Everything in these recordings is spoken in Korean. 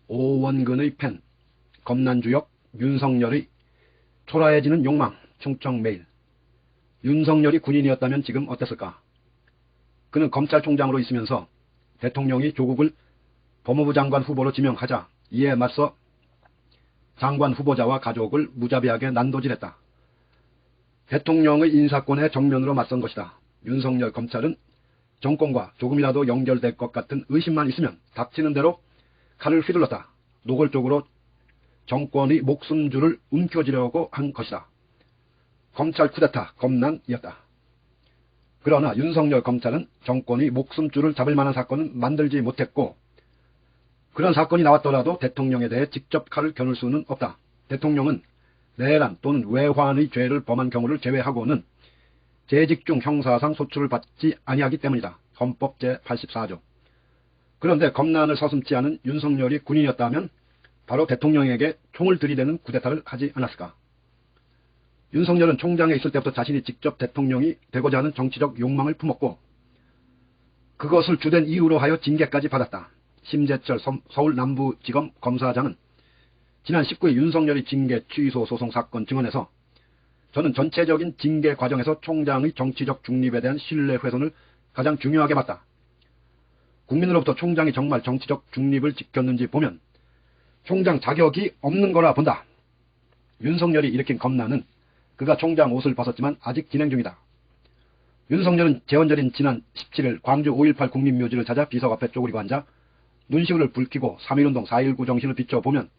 오원근의 펜, 검난주역, 윤석열의 초라해지는 욕망, 충청매일. 윤석열이 군인이었다면 지금 어땠을까? 그는 검찰총장으로 있으면서 대통령이 조국을 법무부 장관 후보로 지명하자 이에 맞서 장관 후보자와 가족을 무자비하게 난도질했다. 대통령의 인사권에 정면으로 맞선 것이다. 윤석열 검찰은 정권과 조금이라도 연결될 것 같은 의심만 있으면 닥치는 대로 칼을 휘둘렀다. 노골적으로 정권의 목숨줄을 움켜쥐려고 한 것이다. 검찰 쿠데타 검난이었다. 그러나 윤석열 검찰은 정권의 목숨줄을 잡을 만한 사건은 만들지 못했고, 그런 사건이 나왔더라도 대통령에 대해 직접 칼을 겨눌 수는 없다. 대통령은 내란 또는 외환의 죄를 범한 경우를 제외하고는 재직 중 형사상 소출을 받지 아니하기 때문이다. 헌법 제84조. 그런데 검난을 서슴지 않은 윤석열이 군인이었다면 바로 대통령에게 총을 들이대는 쿠데타를 하지 않았을까? 윤석열은 총장에 있을 때부터 자신이 직접 대통령이 되고자 하는 정치적 욕망을 품었고, 그것을 주된 이유로 하여 징계까지 받았다. 심재철 서울 남부지검 검사장은 지난 19일 윤석열의 징계 취소 소송 사건 증언에서 저는 전체적인 징계 과정에서 총장의 정치적 중립에 대한 신뢰 훼손을 가장 중요하게 봤다. 국민으로부터 총장이 정말 정치적 중립을 지켰는지 보면 총장 자격이 없는 거라 본다. 윤석열이 일으킨 검난은 그가 총장 옷을 벗었지만 아직 진행 중이다. 윤석열은 재헌절인 지난 17일 광주 5.18 국민묘지를 찾아 비석 앞에 쪼그리고 앉아 눈시울을 붉히고 3.1운동 4.19 정신을 비춰보면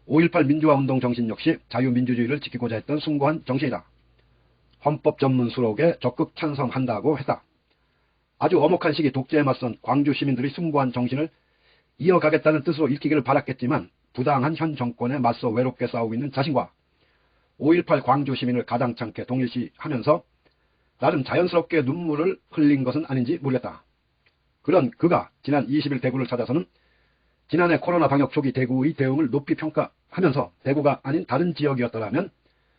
5.18 민주화운동 정신 역시 자유민주주의를 지키고자 했던 숭고한 정신이다. 헌법 전문 수록에 적극 찬성한다고 했다. 아주 엄혹한 시기 독재에 맞선 광주 시민들이 숭고한 정신을 이어가겠다는 뜻으로 읽히기를 바랐겠지만 부당한 현 정권에 맞서 외롭게 싸우고 있는 자신과 5.18 광주 시민을 가당찮게 동일시하면서 나름 자연스럽게 눈물을 흘린 것은 아닌지 모르겠다. 그런 그가 지난 20일 대구를 찾아서는 지난해 코로나 방역 초기 대구의 대응을 높이 평가하면서 대구가 아닌 다른 지역이었더라면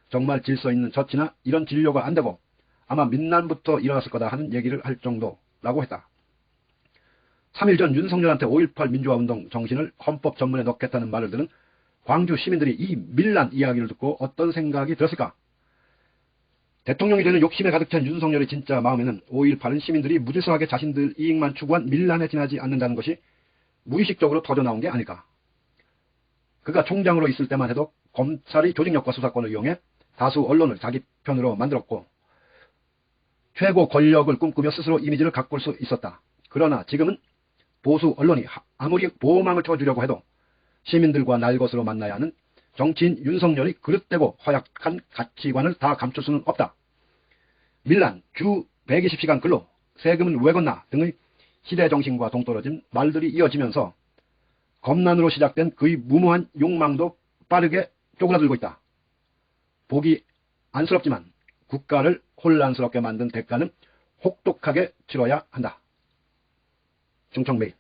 정말 질서 있는 처치나 이런 진료가 안 되고 아마 민난부터 일어났을 거다 하는 얘기를 할 정도라고 했다. 3일 전 윤석열한테 5.18 민주화운동 정신을 헌법 전문에 넣겠다는 말을 들은 광주 시민들이 이 밀란 이야기를 듣고 어떤 생각이 들었을까? 대통령이 되는 욕심에 가득 찬 윤석열의 진짜 마음에는 5.18은 시민들이 무질서하게 자신들 이익만 추구한 밀란에 지나지 않는다는 것이 무의식적으로 터져나온 게 아닐까. 그가 총장으로 있을 때만 해도 검찰의 조직력과 수사권을 이용해 다수 언론을 자기 편으로 만들었고 최고 권력을 꿈꾸며 스스로 이미지를 가꿀 수 있었다. 그러나 지금은 보수 언론이 아무리 보호망을 쳐주려고 해도 시민들과 날 것으로 만나야 하는 정치인 윤석열이 그릇되고 허약한 가치관을 다 감출 수는 없다. 밀란, 주 120시간 근로, 세금은 왜 걷나 등의 시대정신과 동떨어진 말들이 이어지면서 검난으로 시작된 그의 무모한 욕망도 빠르게 쪼그라들고 있다. 보기 안쓰럽지만 국가를 혼란스럽게 만든 대가는 혹독하게 치러야 한다. 충청매일.